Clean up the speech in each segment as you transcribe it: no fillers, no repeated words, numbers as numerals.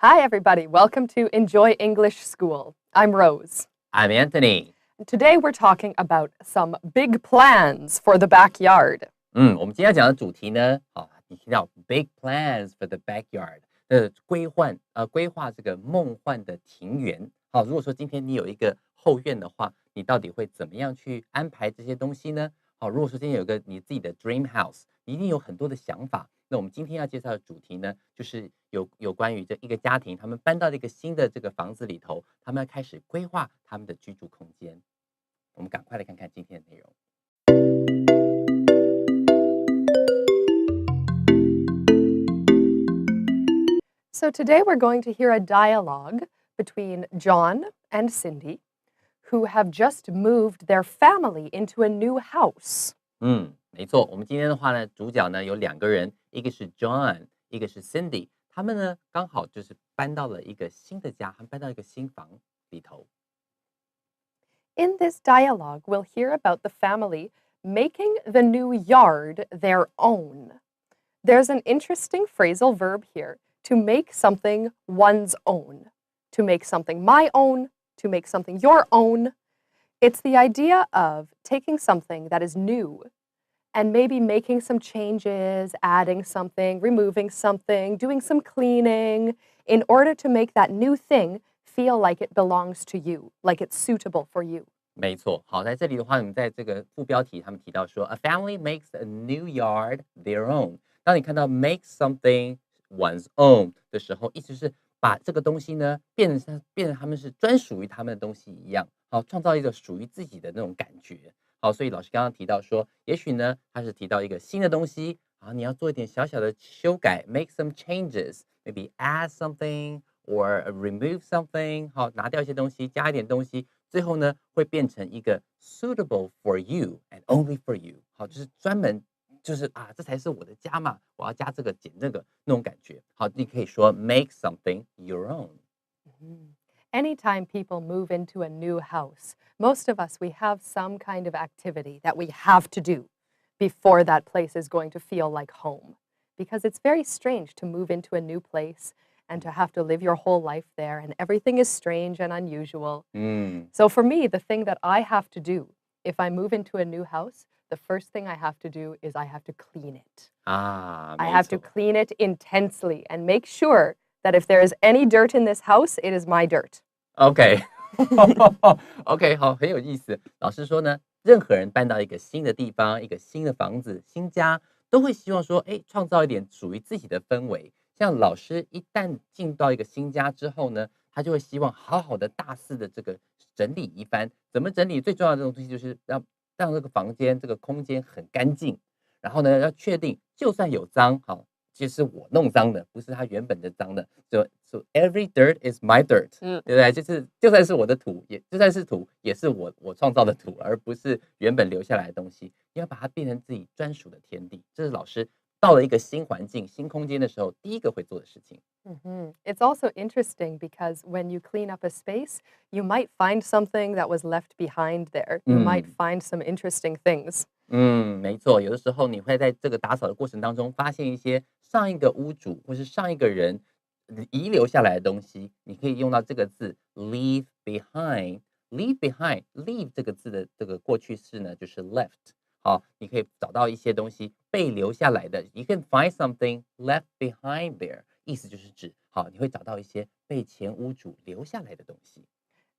Hi, everybody. Welcome to Enjoy English School. I'm Rose. I'm Anthony. Today we're talking about some big plans for the backyard. 我们今天要讲的主题呢，你听到 big plans for the backyard 的规划这个梦幻的庭园。好，如果说今天你有一个后院的话，你到底会怎么样去安排这些东西呢？好，如果说今天有个你自己的 dream house， 你一定有很多的想法。那我们今天要介绍的主题呢，就是有关于这一个家庭，他们搬到了一个新的这个房子里头，他们要开始规划他们的居住空间。我们赶快来看看今天的内容。So today we're going to hear a dialogue between John and Cindy, who have just moved their family into a new house. 没错，我们今天的话呢，主角呢有两个人，一个是 John， 一个是 Cindy， 他们呢刚好就是搬到了一个新的家，他们搬到一个新房里头。In this dialogue, we'll hear about the family making the new yard their own. There's an interesting phrasal verb here, to make something one's own, to make something my own, to make something your own. It's the idea of taking something that is new and maybe making some changes, adding something, removing something, doing some cleaning in order to make that new thing feel like it belongs to you, like it's suitable for you. 没错，好，在这里的话，我们在这个副标题他们提到说 ，a family makes a new yard their own。当你看到 make something one's own 的时候，意思是把这个东西呢变成他们是专属于他们的东西一样，好，创造一个属于自己的那种感觉。好，所以老师刚刚提到说，也许呢，他是提到一个新的东西，好，你要做一点小小的修改 ，make some changes, maybe add something or remove something， 好，拿掉一些东西，加一点东西，最后呢会变成一个 suitable for you and only for you， 好，就是专门就是这才是我的家嘛，我要加这个减这个那种感觉。好，你可以说 make something your own。Anytime people move into a new house, most of us, we have some kind of activity that we have to do before that place is going to feel like home. Because it's very strange to move into a new place and to have to live your whole life there, and everything is strange and unusual. So for me, the thing that I have to do if I move into a new house, the first thing I have to do is I have to clean it. I have to clean it intensely and make sure that if there is any dirt in this house, it is my dirt. OK， OK， 好，很有意思。老师说呢，任何人搬到一个新的地方、一个新的房子、新家，都会希望说，创造一点属于自己的氛围。像老师一旦进到一个新家之后呢，他就会希望好好的大肆的这个整理一番。怎么整理？最重要的东西就是让这个房间、这个空间很干净。然后呢，要确定就算有脏，好。其实我弄脏的，不是他原本的脏的。So every dirt is my dirt， 对不对？就算是我的土，就算是土，也是我创造的土，而不是原本留下来的东西。你要把它变成自己专属的天地，这是老师到了一个新环境、新空间的时候，第一个会做的事情。It's also interesting because when you clean up a space, you might find something that was left behind there. You might find some interesting things. 没错，有的时候你会在这个打扫的过程当中发现一些上一个屋主或是上一个人遗留下来的东西，你可以用到这个字 leave behind。leave behind，leave 这个字的这个过去式呢就是 left。好，你可以找到一些东西被留下来的 ，you can find something left behind there， 意思就是指，好，你会找到一些被前屋主留下来的东西。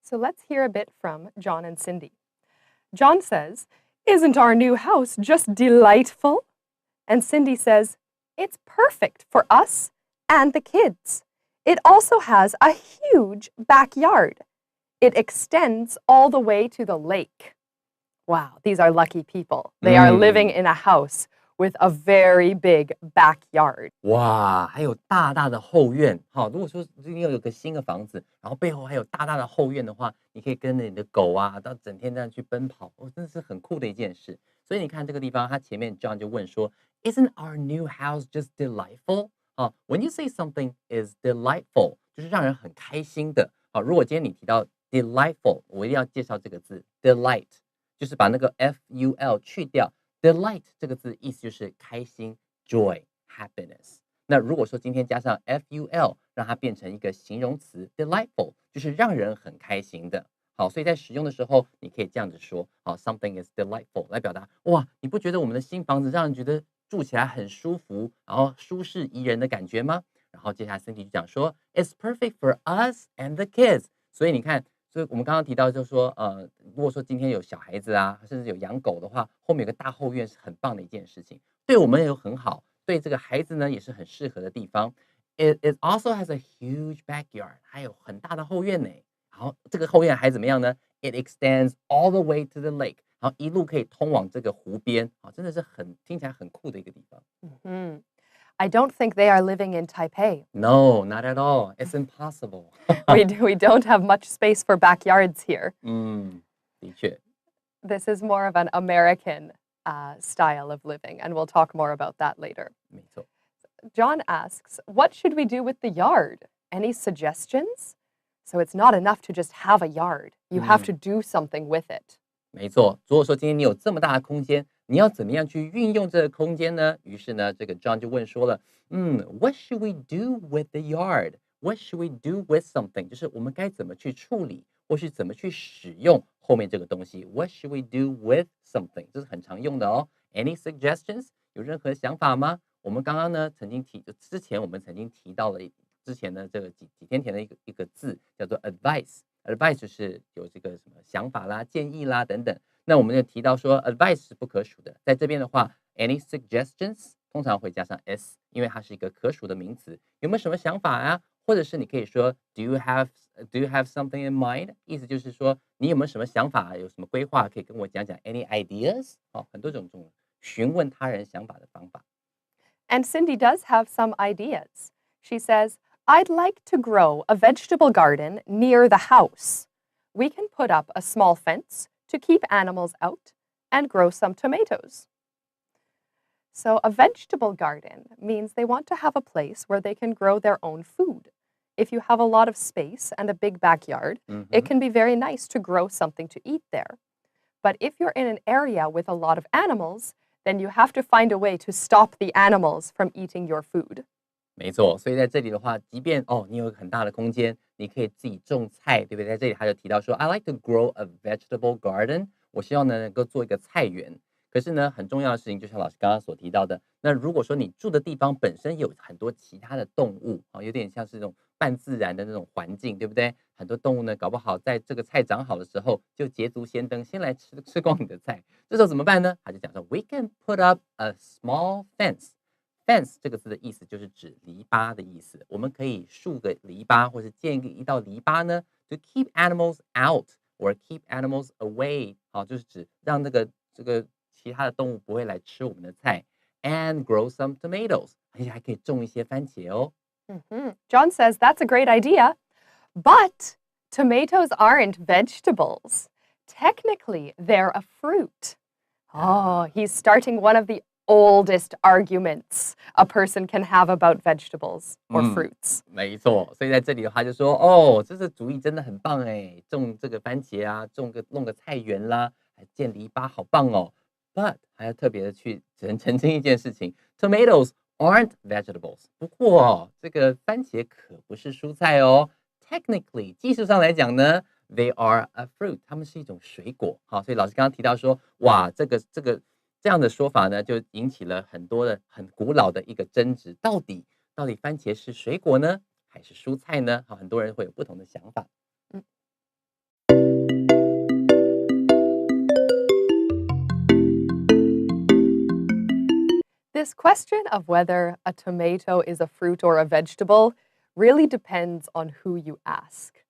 So let's hear a bit from John and Cindy. John says, "Isn't our new house just delightful?" And Cindy says, "It's perfect for us and the kids. It also has a huge backyard. It extends all the way to the lake." Wow, these are lucky people. They are living in a house with a very big backyard. 哇，还有大大的后院。好，如果说你有个新的房子，然后背后还有大大的后院的话，你可以跟着你的狗到整天这样去奔跑，真的是很酷的一件事。所以你看这个地方，他前面 John 就问说 ，Isn't our new house just delightful？ When you say something is delightful， 就是让人很开心的。如果今天你提到 delightful， 我一定要介绍这个字 delight， 就是把那个 ful 去掉。Delight 这个字意思就是开心 joy happiness。那如果说今天加上 ful， 让它变成一个形容词 delightful， 就是让人很开心的。好，所以在使用的时候，你可以这样子说，好 ，something is delightful， 来表达，哇，你不觉得我们的新房子让人觉得住起来很舒服，然后舒适宜人的感觉吗？然后接下来 Cindy 就讲说 ，It's perfect for us and the kids。所以你看，所以我们刚刚提到就是说，如果说今天有小孩子啊，甚至有养狗的话，后面有个大后院是很棒的一件事情，对我们也很好，对这个孩子呢也是很适合的地方。It also has a huge backyard， 还有很大的后院呢。然后这个后院还怎么样呢？ It extends all the way to the lake， 然后一路可以通往这个湖边，啊，真的是听起来很酷的一个地方。I don't think they are living in Taipei. No, not at all. It's impossible. We don't have much space for backyards here. 的确。This is more of an American style of living, and we'll talk more about that later. 没错。John asks, what should we do with the yard? Any suggestions? So it's not enough to just have a yard. You have to do something with it. 没错，如果说今天你有这么大的空间，你要怎么样去运用这个空间呢？于是呢，这个 John 就问说了，What should we do with the yard? What should we do with something? 就是我们该怎么去处理，或是怎么去使用后面这个东西。What should we do with something? 这是很常用的哦。Any suggestions? 有任何想法吗？我们刚刚呢之前我们曾经提到了之前的这个几天前的一个字叫做 advice。advice 就是有这个什么想法啦、建议啦等等。那我们就提到说 advice 是不可数的，在这边的话 any suggestions 通常会加上 s， 因为它是一个可数的名词。有没有什么想法啊？或者是你可以说 do you have something in mind？ 意思就是说你有没有什么想法，有什么规划可以跟我讲讲 any ideas？ 很多种询问他人想法的方法。And Cindy does have some ideas. She says, I'd like to grow a vegetable garden near the house. We can put up a small fence to keep animals out and grow some tomatoes. So a vegetable garden means they want to have a place where they can grow their own food. If you have a lot of space and a big backyard, it can be very nice to grow something to eat there. But if you're in an area with a lot of animals, then you have to find a way to stop the animals from eating your food. 没错，所以在这里的话，即便你有很大的空间，你可以自己种菜，对不对？在这里他就提到说 ，I like to grow a vegetable garden。我希望呢能够做一个菜园。可是呢，很重要的事情，就像老师刚刚所提到的，那如果说你住的地方本身有很多其他的动物，有点像是这种半自然的那种环境，对不对？很多动物呢，搞不好在这个菜长好的时候，就捷足先登，先来吃光你的菜。这时候怎么办呢？他就讲说 ，We can put up a small fence。fence 这个字的意思就是指篱笆的意思。我们可以竖个篱笆，或者建一道篱笆呢 ，to keep animals out or keep animals away。就是指让这个其他的动物不会来吃我们的菜。And grow some tomatoes， 而且还可以种一些番茄哦。John says that's a great idea, but tomatoes aren't vegetables. Technically, they're a fruit. Oh, he's starting one of the oldest arguments a person can have about vegetables or fruits. 没错，所以在这里的话就说，这个主意真的很棒哎，种这个番茄啊，弄个菜园啦，还建篱笆，好棒哦。But 还要特别的去澄清一件事情 ，Tomatoes aren't vegetables。不过这个番茄可不是蔬菜哦。Technically， 技术上来讲呢 ，they are a fruit， 它们是一种水果。好，所以老师刚刚提到说，哇，这样的说法呢，就引起了很多的很古老的一个争执，到底番茄是水果呢，还是蔬菜呢？很多人会有不同的想法。This question of whether a tomato is a fruit or a vegetable really depends on who you ask.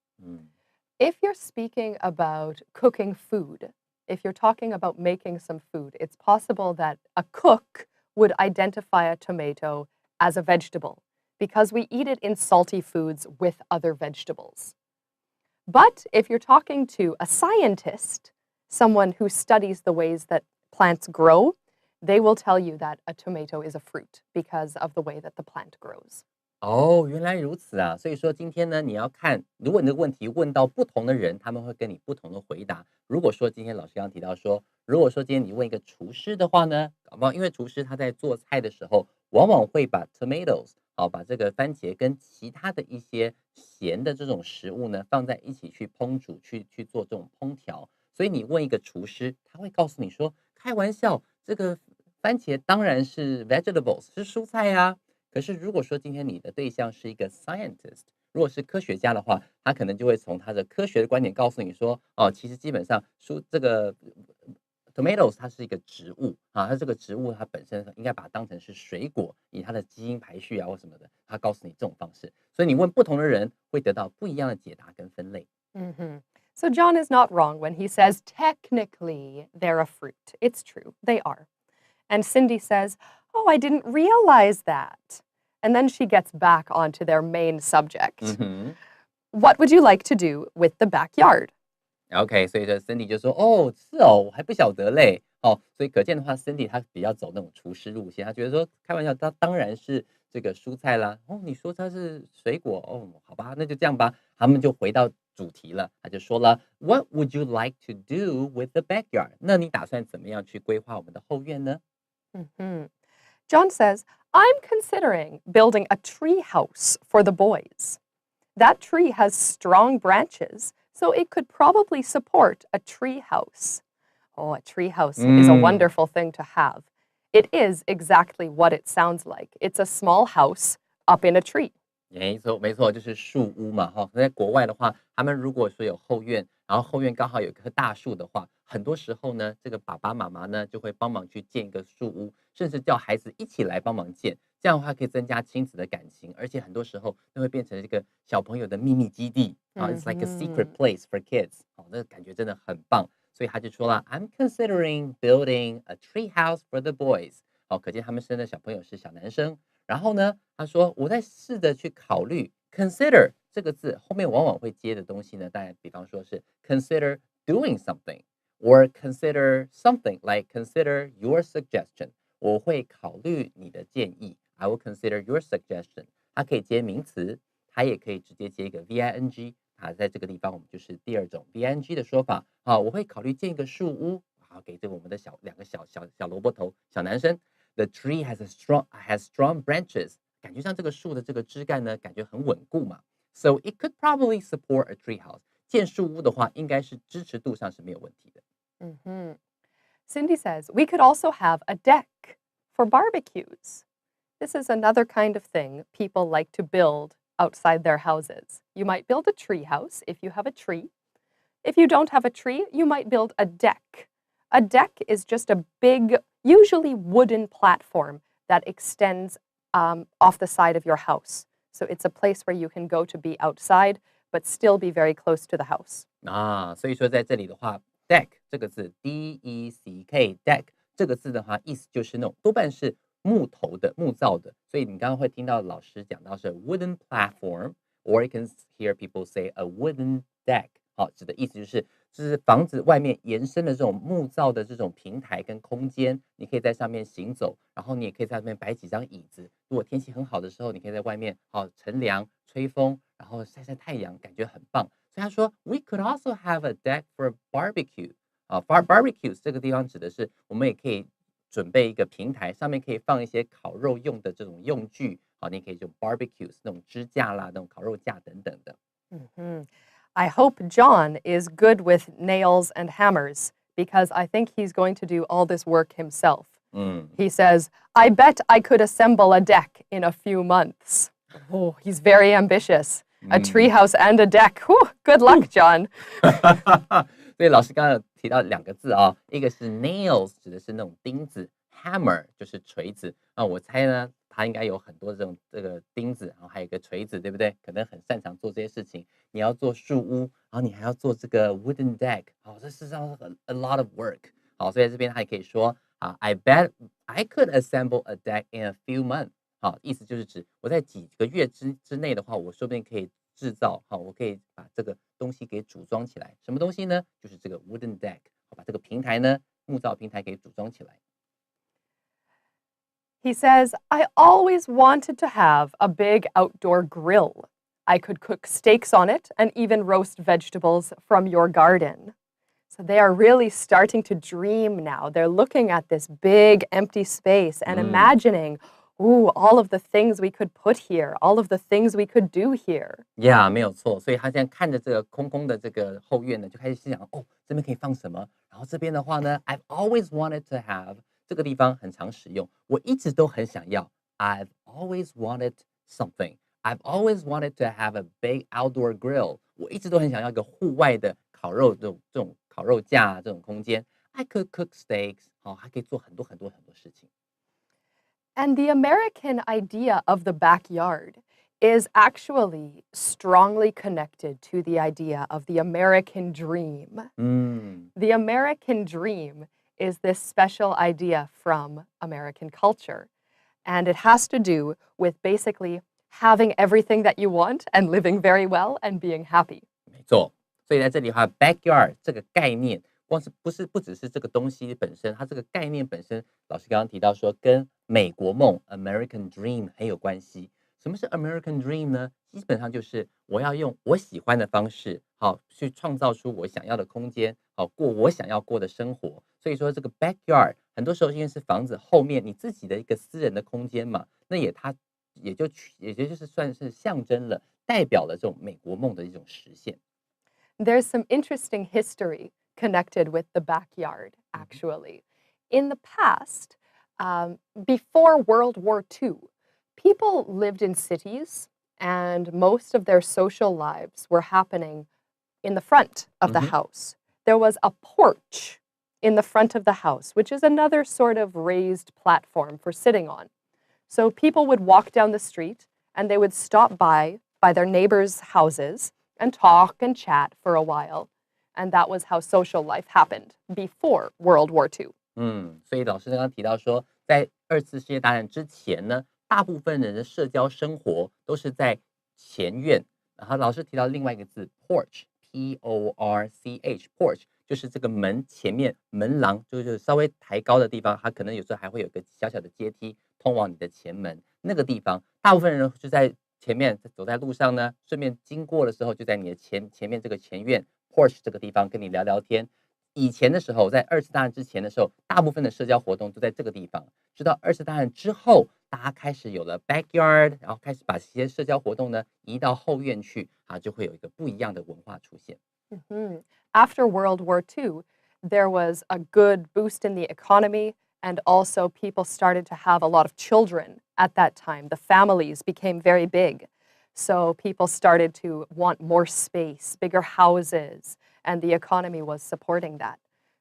If you're speaking about cooking food, if you're talking about making some food, it's possible that a cook would identify a tomato as a vegetable because we eat it in salty foods with other vegetables. But if you're talking to a scientist, someone who studies the ways that plants grow, they will tell you that a tomato is a fruit because of the way that the plant grows. 原来如此啊！所以说今天呢，你要看，如果你的问题问到不同的人，他们会跟你不同的回答。如果说今天老师刚刚提到说，如果说今天你问一个厨师的话呢，搞不好因为厨师他在做菜的时候，往往会把 tomatoes 好，把这个番茄跟其他的一些咸的这种食物呢放在一起去烹煮，去做这种烹调。所以你问一个厨师，他会告诉你说，开玩笑，这个番茄当然是 vegetables， 是蔬菜呀。可是如果说今天你的对象是一个 scientist，如果是科学家的话，他可能就会从他的科学的观点告诉你说，哦，其实基本上这个 tomatoes 它是一个植物啊，它这个植物它本身应该把它当成是水果，以它的基因排序啊或什么的，他告诉你这种方式。所以你问不同的人，会得到不一样的解答跟分类。So John is not wrong when he says technically they're a fruit. It's true, they are. And Cindy says, "Oh, I didn't realize that." And then she gets back onto their main subject. What would you like to do with the backyard? OK，所以这 Cindy 就说：“哦，是哦，我还不晓得嘞。”哦，所以可见的话，Cindy 她比较走那种厨师路线，她觉得说开玩笑，它当然是这个蔬菜啦。哦，你说它是水果，哦，好吧，那就这样吧。他们就回到主题了，他就说了：“What would you like to do with the backyard？” 那你打算怎么样去规划我们的后院呢？ John says, "I'm considering building a tree house for the boys. That tree has strong branches, so it could probably support a tree house." Oh, a tree house is a wonderful thing to have. It is exactly what it sounds like. It's a small house up in a tree. 没错，没错，就是树屋嘛，哈。在国外的话，他们如果说有后院，然后后院刚好有一棵大树的话，很多时候呢，这个爸爸妈妈呢就会帮忙去建一个树屋，甚至叫孩子一起来帮忙建。这样的话可以增加亲子的感情，而且很多时候都会变成这个小朋友的秘密基地啊，It's like a secret place for kids。哦，那个感觉真的很棒。所以他就说了，I'm considering building a tree house for the boys。好，可见他们生的小朋友是小男生。然后呢，他说我在试着去考虑 consider 这个字后面往往会接的东西呢，当然比方说是 consider doing something or consider something like consider your suggestion。我会考虑你的建议 ，I will consider your suggestion。它可以接名词，它也可以直接接一个 VING。啊，在这个地方我们就是第二种 VING 的说法。啊，我会考虑建一个树屋，好给这个我们的两个小萝卜头小男生。The tree has strong branches， 感觉上这个树的这个枝干呢，感觉很稳固嘛。So it could probably support a tree house。建树屋的话，应该是支持度上是没有问题的。Cindy says, we could also have a deck for barbecues. This is another kind of thing people like to build outside their houses. You might build a tree house if you have a tree. If you don't have a tree, you might build a deck. A deck is just a big, usually wooden platform that extends off the side of your house. So it's a place where you can go to be outside, but still be very close to the house. 啊，所以说在这里的话 ，deck 这个字 D-E-C-K deck 这个字的话，意思就是那种多半是木头的、木造的。所以你刚刚会听到老师讲到是 wooden platform，or you can hear people say a wooden deck。好，指的意思就是房子外面延伸的这种木造的这种平台跟空间，你可以在上面行走，然后你也可以在上面摆几张椅子。如果天气很好的时候，你可以在外面乘凉、吹风，然后晒晒太阳，感觉很棒。所以他说 ，We could also have a deck for barbecue。啊，barbecues 这个地方指的是我们也可以准备一个平台，上面可以放一些烤肉用的这种用具。好，你可以用 barbecues 那种支架啦、那种烤肉架等等的。I hope John is good with nails and hammers because I think he's going to do all this work himself. He says, I bet I could assemble a deck in a few months. Oh, he's very ambitious. A treehouse and a deck. Whew, good luck, John. 所以老师刚刚有提到两个字啊，一个是 nails， 指的是那种钉子 ，hammer 就是锤子。那我猜呢，他应该有很多这个钉子，然后还有一个锤子，对不对？可能很擅长做这些事情。你要做树屋，然后你还要做这个 wooden deck， 好，这事实上是 a lot of work。好，所以在这边他也可以说啊 ，I bet I could assemble a deck in a few months。好，意思就是指我在几个月之内的话，我说不定可以制造，好，我可以把这个东西给组装起来。什么东西呢？就是这个 wooden deck， 把这个平台呢，木造平台给组装起来。He says, I always wanted to have a big outdoor grill. I could cook steaks on it and even roast vegetables from your garden. So they are really starting to dream now. They're looking at this big empty space and imagining, Ooh, all of the things we could put here, all of the things we could do here. Yeah，没有错。所以他现在看着这个空空的这个后院呢，就开始心想，哦，这边可以放什么？然后这边的话呢，I've always wanted to have 这个地方很常使用，我一直都很想要。I've always wanted something. I've always wanted to have a big outdoor grill. 我一直都很想要一个户外的烤肉这种烤肉架这种空间。I could cook steaks. 好，还可以做很多很多很多事情。And the American idea of the backyard is actually strongly connected to the idea of the American dream. The American dream is this special idea from American culture, and it has to do with basically having everything that you want and living very well and being happy. 没错，所以在这里的话，backyard 这个概念，不只是这个东西本身，它这个概念本身，老师刚刚提到说跟美国梦 American Dream 很有关系。什么是 American Dream 呢？基本上就是我要用我喜欢的方式，好去创造出我想要的空间，好过我想要过的生活。所以说这个 backyard 很多时候因为是房子后面你自己的一个私人的空间嘛，那也就是算是象征了代表了这种美国梦的一种实现。There's some interesting history connected with the backyard, actually. In the past, before World War II, people lived in cities, and most of their social lives were happening in the front of the house. There was a porch in the front of the house, which is another sort of raised platform for sitting on. So people would walk down the street, and they would stop by their neighbors' houses and talk and chat for a while. And that was how social life happened before World War II. 所以老师刚刚提到说，在二次世界大战之前呢，大部分人的社交生活都是在前院。然后老师提到另外一个字 porch，P-O-R-C-H，porch 就是这个门前面门廊，就是稍微抬高的地方，它可能有时候还会有个小小的阶梯通往你的前门。那个地方，大部分人就在前面走在路上呢，顺便经过的时候，就在你的前面这个前院。Porch 这个地方跟你聊聊天。以前的时候，在二次大战之前的时候，大部分的社交活动都在这个地方。直到二次大战之后，大家开始有了 backyard， 然后开始把这些社交活动呢移到后院去，就会有一个不一样的文化出现。After World War II, there was a good boost in the economy, and also people started to have a lot of children at that time. The families became very big. So people started to want more space, bigger houses, and the economy was supporting that.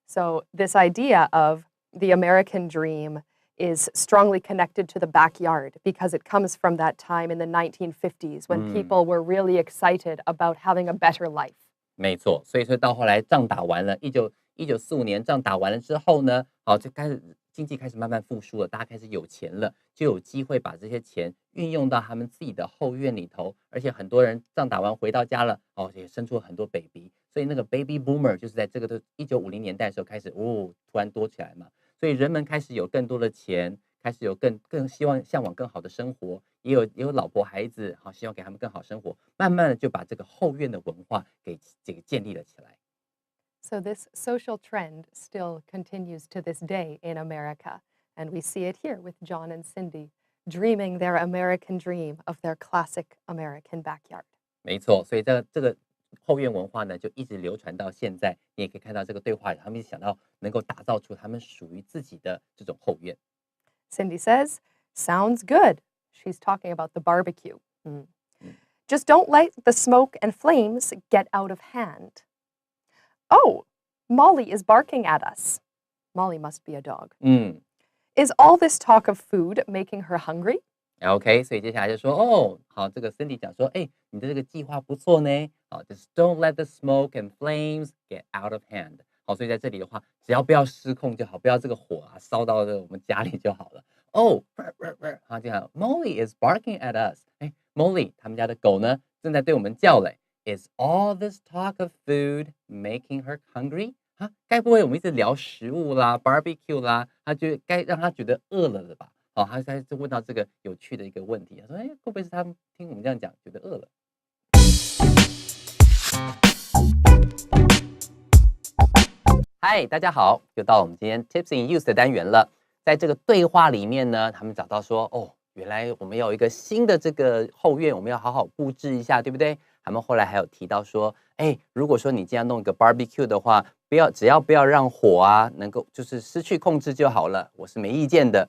So this idea of the American dream is strongly connected to the backyard because it comes from that time in the 1950s when people were really excited about having a better life. 没错，所以说到后来仗打完了，1945年仗打完了之后呢，就开始经济开始慢慢复苏了，大家开始有钱了，就有机会把这些钱运用到他们自己的后院里头，而且很多人仗打完回到家了，也生出了很多 baby， 所以那个 baby boomer 就是在这个1950年代的时候开始，突然多起来嘛，所以人们开始有更多的钱，开始有更希望向往更好的生活，也有老婆孩子，希望给他们更好生活，慢慢的就把这个后院的文化给建立了起来。So this social trend still continues to this day in America, and we see it here with John and Cindy dreaming their American dream of their classic American backyard. 没错，所以这个后院文化呢，就一直流传到现在。你也可以看到这个对话里，他们想到能够打造出他们属于自己的这种后院。Cindy says, "Sounds good." She's talking about the barbecue. Just don't let the smoke and flames get out of hand. Oh, Molly is barking at us. Molly must be a dog. Is all this talk of food making her hungry? OK， 所以接下来就说，好，这个 Cindy 讲说，你的这个计划不错呢，just don't let the smoke and flames get out of hand。好，所以在这里的话，只要不要失控就好，不要这个火烧到我们家里就好了。这样 Molly is barking at us。Molly 他们家的狗呢，正在对我们叫嘞。Is all this talk of food making her hungry？ 该不会我们一直聊食物啦 ，barbecue 啦，他就该让他觉得饿了吧？他才就问到这个有趣的一个问题，他说，会不会是他们听我们这样讲，觉得饿了？嗨，大家好，又到我们今天 Tips in Use 的单元了。在这个对话里面呢，他们找到说，原来我们有一个新的这个后院，我们要好好布置一下，对不对？他们后来还有提到说，如果说你这样弄一个 barbecue 的话，只要不要让火啊能够就是失去控制就好了，我是没意见的。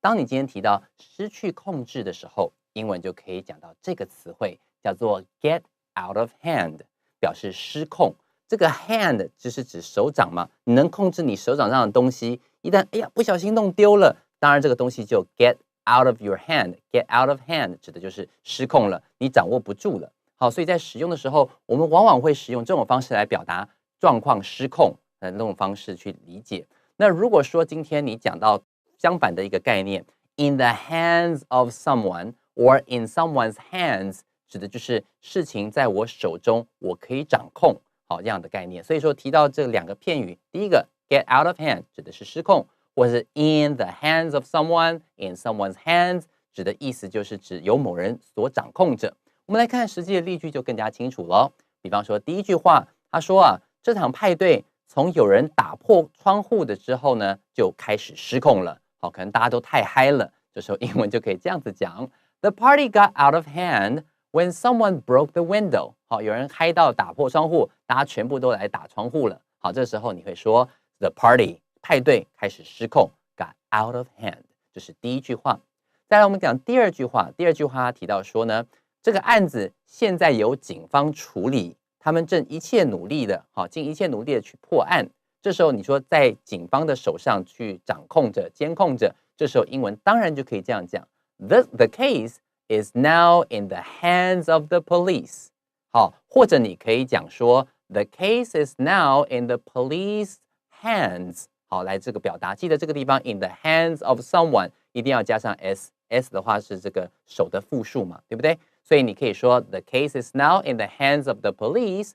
当你今天提到失去控制的时候，英文就可以讲到这个词汇，叫做 get out of hand， 表示失控。这个 hand 就是指手掌嘛，你能控制你手掌上的东西，一旦不小心弄丢了，当然这个东西就 get out of your hand。get out of hand 指的就是失控了，你掌握不住了。好，所以在使用的时候，我们往往会使用这种方式来表达状况失控的那种方式去理解。那如果说今天你讲到相反的一个概念 ，in the hands of someone or in someone's hands， 指的就是事情在我手中，我可以掌控，好这样的概念。所以说提到这两个片语，第一个 get out of hand 指的是失控，或是 in the hands of someone in someone's hands 指的意思就是指由某人所掌控着。我们来看实际的例句就更加清楚了。比方说第一句话，他说这场派对从有人打破窗户的之后呢，就开始失控了。好，可能大家都太嗨了，这时候英文就可以这样子讲 ：The party got out of hand when someone broke the window。好，有人嗨到打破窗户，大家全部都来打窗户了。好，这时候你会说 The party 派对开始失控 ，got out of hand。这是第一句话。再来，我们讲第二句话。第二句话提到说呢，这个案子现在由警方处理，他们正尽一切努力的去破案。这时候你说在警方的手上去掌控着、监控着，这时候英文当然就可以这样讲 ：The case is now in the hands of the police。好，或者你可以讲说 The case is now in the police hands。好，来这个表达，记得这个地方 in the hands of someone 一定要加上 s 的话是这个手的复数嘛，对不对？所以你可以说 The case is now in the hands of the police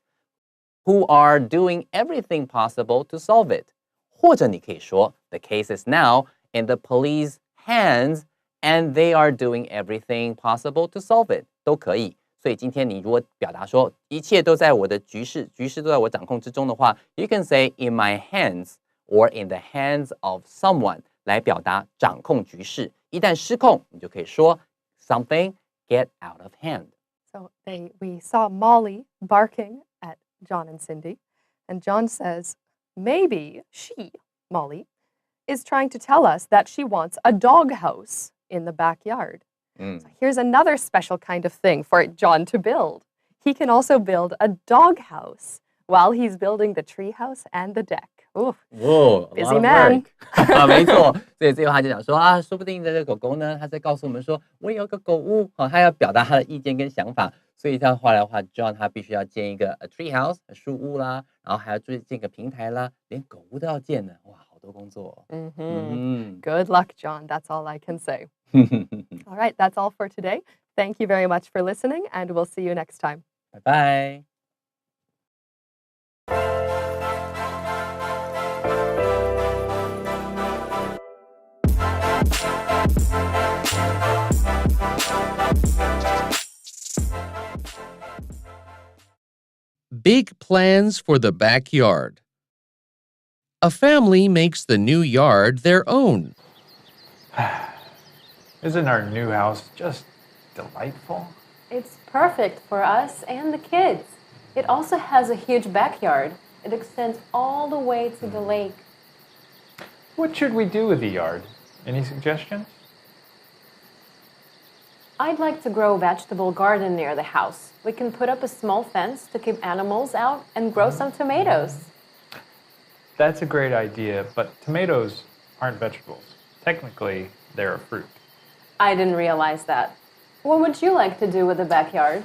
who are doing everything possible to solve it。或者你可以说 The case is now in the police hands and they are doing everything possible to solve it， 都可以。所以今天你如果表达说一切都在我的局势都在我掌控之中的话， you can say in my hands or in the hands of someone 来表达掌控局势。一旦失控，你就可以说 something get out of hand. So we saw Molly barking at John and Cindy, and John says, maybe she, Molly, is trying to tell us that she wants a doghouse in the backyard. So here's another special kind of thing for John to build. He can also build a doghouse while he's building the treehouse and the deck. Ooh, busy man. 没错，所以最后他就讲说说不定这个狗狗呢，他在告诉我们说，我有个狗屋，他要表达他的意见跟想法，所以他后来的话 ，John 他必须要建一个 treehouse 树屋啦，然后还要建个平台啦，连狗屋都要建呢，哇，好多工作。Good luck, John. That's all I can say. All right, that's all for today. Thank you very much for listening, and we'll see you next time. 拜拜。Big plans for the backyard. A family makes the new yard their own. Isn't our new house just delightful? It's perfect for us and the kids. It also has a huge backyard. It extends all the way to the lake. What should we do with the yard? Any suggestions? I'd like to grow a vegetable garden near the house. We can put up a small fence to keep animals out and grow some tomatoes. That's a great idea, but tomatoes aren't vegetables. Technically, they're a fruit. I didn't realize that. What would you like to do with the backyard?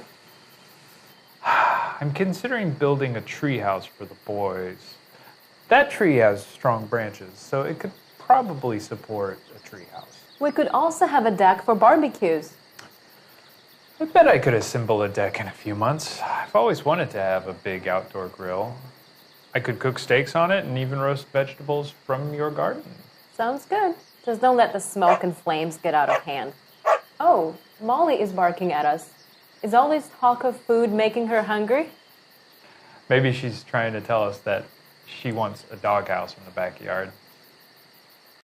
I'm considering building a tree house for the boys. That tree has strong branches, so it could probably support a tree house. We could also have a deck for barbecues. I bet I could assemble a deck in a few months. I've always wanted to have a big outdoor grill. I could cook steaks on it and even roast vegetables from your garden. Sounds good. Just don't let the smoke and flames get out of hand. Oh, Molly is barking at us. Is all this talk of food making her hungry? Maybe she's trying to tell us that she wants a doghouse in the backyard.